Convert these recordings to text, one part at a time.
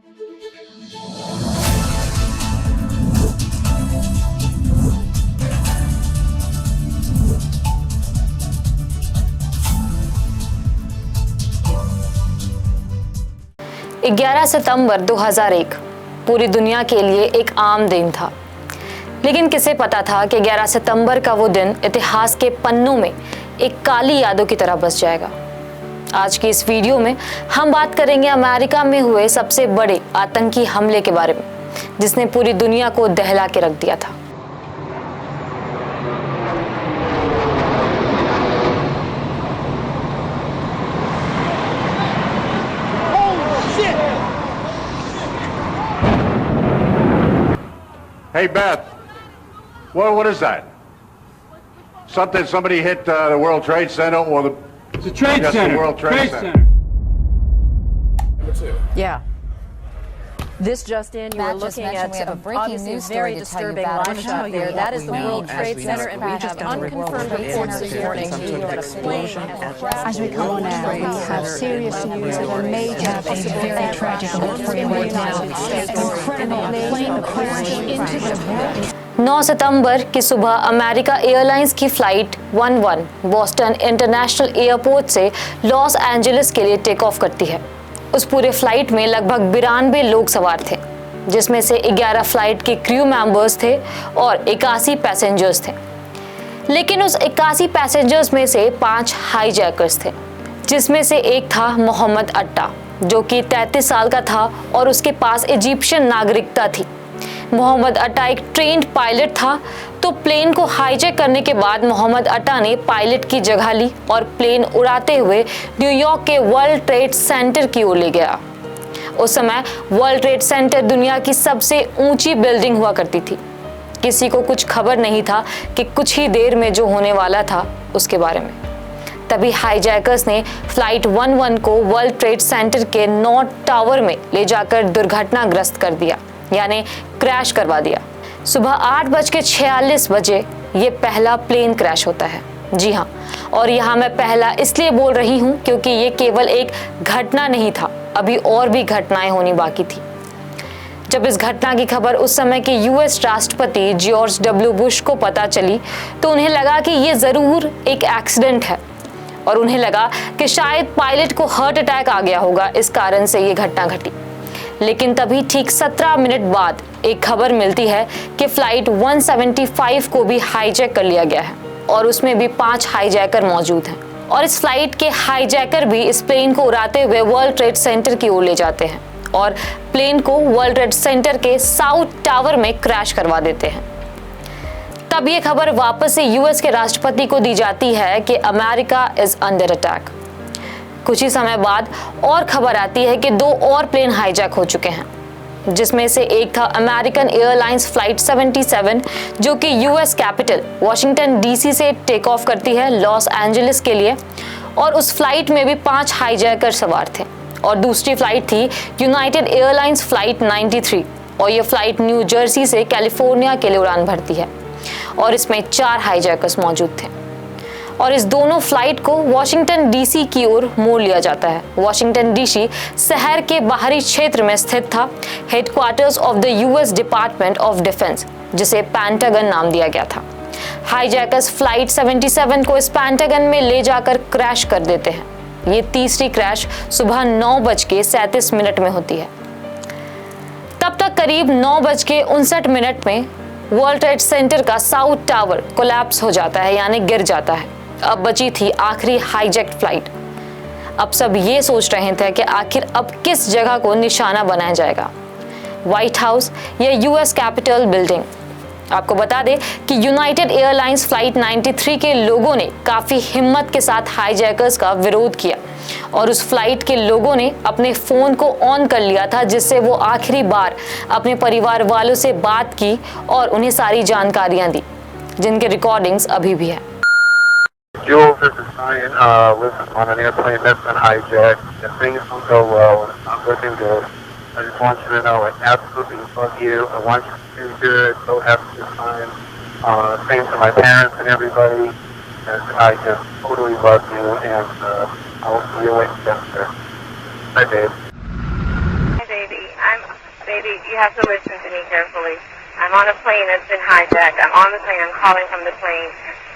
11 सितंबर 2001 पूरी दुनिया के लिए एक आम दिन था, लेकिन किसे पता था कि 11 सितंबर का वो दिन इतिहास के पन्नों में एक काली यादों की तरह बस जाएगा। आज की इस वीडियो में हम बात करेंगे अमेरिका में हुए सबसे बड़े आतंकी हमले के बारे में, जिसने पूरी दुनिया को दहला के रख दिया था। Hey Beth, what is that? Somebody hit the World Trade Center or the? It's a trade center. The World Trade Center. Number 2. Yeah. This just in, you were looking at we have a breaking obviously news very story to tell you disturbing about. live shot there. That is the World Trade Center, and we have unconfirmed reports this morning that a plane has crashed. As we come on now, we have serious news of a major, very tragic event for you right now. Incredible plane crashed into the 9 सितंबर की सुबह America airlines की flight 11 Boston international airport से Los Angeles के लिए take off करती है। उस पूरे फ्लाइट में लगभग 92 लोग सवार थे, जिसमें से 11 फ्लाइट के क्रू मेंबर्स थे और 81 पैसेंजर्स थे। लेकिन उस 81 पैसेंजर्स में से 5 हाईजैकर्स थे, जिसमें से एक था मोहम्मद अट्टा, जो कि 33 साल का था और उसके पास इजिप्शियन नागरिकता थी। मोहम्मद अट्टा एक ट्रेन्ड पायलट था, तो प्लेन को हाईजैक करने के बाद मोहम्मद अट्टा ने पायलट की जगह ली और प्लेन उड़ाते हुए न्यूयॉर्क के वर्ल्ड ट्रेड सेंटर की ओर ले गया। उस समय वर्ल्ड ट्रेड सेंटर दुनिया की सबसे ऊंची बिल्डिंग हुआ करती थी। किसी को कुछ खबर नहीं था कि कुछ ही देर में जो होने वाला था उसके बारे में। तभी हाईजैकर्स ने फ्लाइट 11 को वर्ल्ड ट्रेड सेंटर के नॉर्थ टावर में ले जाकर दुर्घटनाग्रस्त कर दिया, यानी क्रैश करवा दिया। सुबह 8:46 बजे ये पहला प्लेन क्रैश होता है। जी हाँ, और यहाँ मैं पहला इसलिए बोल रही हूँ क्योंकि ये केवल एक घटना नहीं था, अभी और भी घटनाएं होनी बाकी थी। जब इस घटना की खबर उस समय के यूएस राष्ट्रपति जॉर्ज डब्ल्यू बुश को पता चली, तो उन्हें लगा कि ये ज़रूर एक एक्सीडेंट है, और उन्हें लगा कि शायद पायलट को हार्ट अटैक आ गया होगा, इस कारण से ये घटना घटी। लेकिन तभी ठीक 17 मिनट बाद एक खबर मिलती है कि फ्लाइट 175 को भी हाईजैक कर लिया गया है और उसमें भी 5 हाईजैकर मौजूद हैं, और इस फ्लाइट के हाईजैकर भी इस प्लेन को उड़ाते हुए वर्ल्ड ट्रेड सेंटर की ओर ले जाते हैं और प्लेन को वर्ल्ड ट्रेड सेंटर के साउथ टावर में क्रैश करवा देते हैं। तब ये खबर वापस से यूएस के राष्ट्रपति को दी जाती है कि अमेरिका इज अंडर अटैक। कुछ ही समय बाद और खबर आती है कि 2 और प्लेन हाईजैक हो चुके हैं, जिसमें से एक था अमेरिकन एयरलाइंस फ्लाइट 77, जो कि यूएस कैपिटल वॉशिंगटन डीसी से टेक ऑफ करती है लॉस एंजलिस के लिए, और उस फ्लाइट में भी 5 हाईजैकर सवार थे। और दूसरी फ्लाइट थी यूनाइटेड एयरलाइंस फ्लाइट 93, और ये फ्लाइट न्यू जर्सी से कैलिफोर्निया के लिए उड़ान भरती है, और इसमें 4 हाईजैकर्स मौजूद थे। और इस दोनों फ्लाइट को वॉशिंगटन डीसी की ओर मोड़ लिया जाता है। वॉशिंगटन डीसी शहर के बाहरी क्षेत्र में स्थित था, headquarters of the US department of defence, जिसे पेंटागन नाम दिया गया था। हाईजैकर्स फ्लाइट 77 को इस पेंटागन में ले जाकर क्रैश कर देते हैं। ये तीसरी क्रैश सुबह 9:37 में होती है। तब तक करीब 9:59 में वर्ल्ड ट्रेड सेंटर का साउथ टावर कोलैप्स हो जाता है, यानी गिर जाता है। अब बची थी आखिरी हाईजैक फ्लाइट। अब सब ये सोच रहे थे कि आखिर अब किस जगह को निशाना बनाया जाएगा, व्हाइट हाउस या यूएस कैपिटल बिल्डिंग। आपको बता दें कि यूनाइटेड एयरलाइंस फ्लाइट 93 के लोगों ने काफ़ी हिम्मत के साथ हाईजैकर्स का विरोध किया, और उस फ्लाइट के लोगों ने अपने फ़ोन को ऑन कर लिया था, जिससे वो आखिरी बार अपने परिवार वालों से बात की और उन्हें सारी जानकारियां दी, जिनके रिकॉर्डिंग्स अभी भी हैं। Jules, this is Ryan. Listen, on an airplane that's been hijacked. If things don't go well, it's not looking good. I just want you to know I absolutely love you. I want you to do good. So happy to find. Same to my parents and everybody. And I just totally love you, and I will see you later. Bye, babe. Hi, baby. I'm baby, you have to listen to me carefully. I'm on a plane that's been hijacked. I'm on the plane. I'm calling from the plane.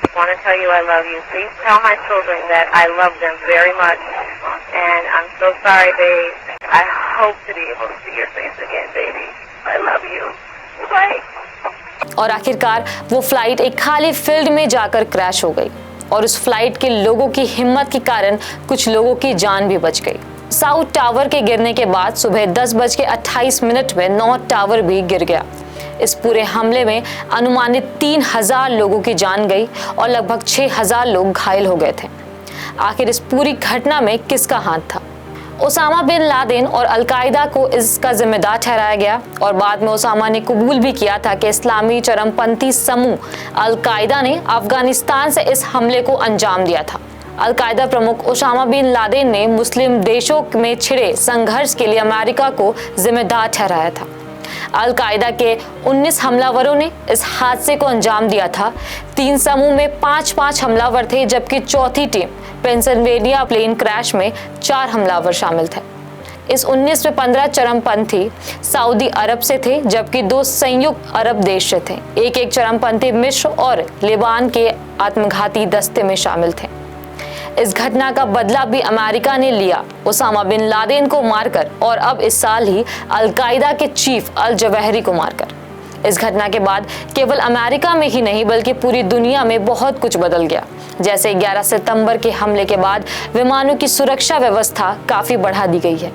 I want to tell you I love you. Please tell my children that I love them very much. And I'm so sorry, babe. I hope to be able to see your face again, baby. I love you. Bye. और आखिरकार वो flight एक खाली field में जाकर crash हो गई और उस फ्लाइट के लोगों की हिम्मत के कारण कुछ लोगों की जान भी बच गई। साउथ टावर के गिरने के बाद सुबह 10:28 में नॉर्थ टावर भी गिर गया। इस पूरे हमले में अनुमानित 3000 लोगों की जान गई और लगभग 6000 लोग घायल हो गए थे। आखिर इस पूरी घटना में किसका हाथ था? ओसामा बिन लादेन और अलकायदा को इसका जिम्मेदार ठहराया गया और बाद में ओसामा ने कबूल भी किया था कि इस्लामी चरमपंथी समूह अलकायदा ने अफगानिस्तान से इस हमले को अंजाम दिया था। अलकायदा प्रमुख ओसामा बिन लादेन ने मुस्लिम देशों में छिड़े संघर्ष के लिए अमेरिका को जिम्मेदार ठहराया था। अलकायदा के 19 हमलावरों ने इस हादसे को अंजाम दिया था। 3 समूह में 5-5 हमलावर थे, जबकि चौथी टीम पेंसिल्वेनिया प्लेन क्रैश में 4 हमलावर शामिल थे। इस 19 में 15 चरमपंथी सऊदी अरब से थे, जबकि 2 संयुक्त अरब देश से थे। एक चरमपंथी मिस्र और लेबान के आत्मघाती दस्ते में शामिल थे। इस घटना का बदला भी अमेरिका ने लिया, ओसामा बिन लादेन को मारकर और अब इस साल ही अलकायदा के चीफ अल जवाहिरी को मारकर। इस घटना के बाद केवल अमेरिका में ही नहीं बल्कि पूरी दुनिया में बहुत कुछ बदल गया। जैसे 11 सितंबर के हमले के बाद विमानों की सुरक्षा व्यवस्था काफी बढ़ा दी गई है।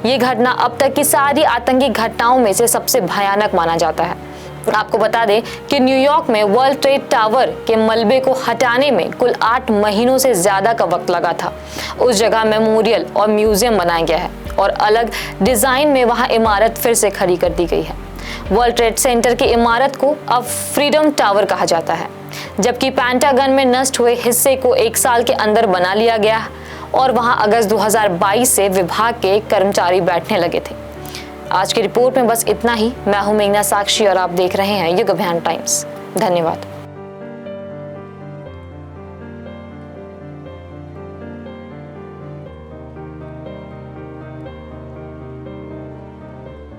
ये घटना अब तक की सारी आतंकी घटनाओं में से सबसे भयानक माना जाता है। आपको बता दें कि न्यूयॉर्क में वर्ल्ड ट्रेड टावर के मलबे को हटाने में कुल 8 महीनों से ज्यादा का वक्त लगा था। उस जगह मेमोरियल और म्यूजियम बनाया गया है और अलग डिजाइन में वहां इमारत फिर से खड़ी कर दी गई है। वर्ल्ड ट्रेड सेंटर की इमारत को अब फ्रीडम टावर कहा जाता है, जबकि पेंटागन में नष्ट हुए हिस्से को 1 साल के अंदर बना लिया गया और वहां अगस्त 2022 से विभाग के कर्मचारी बैठने लगे थे। आज की रिपोर्ट में बस इतना ही। मैं हूं मेघना साक्षी और आप देख रहे हैं युग अभियान टाइम्स। धन्यवाद।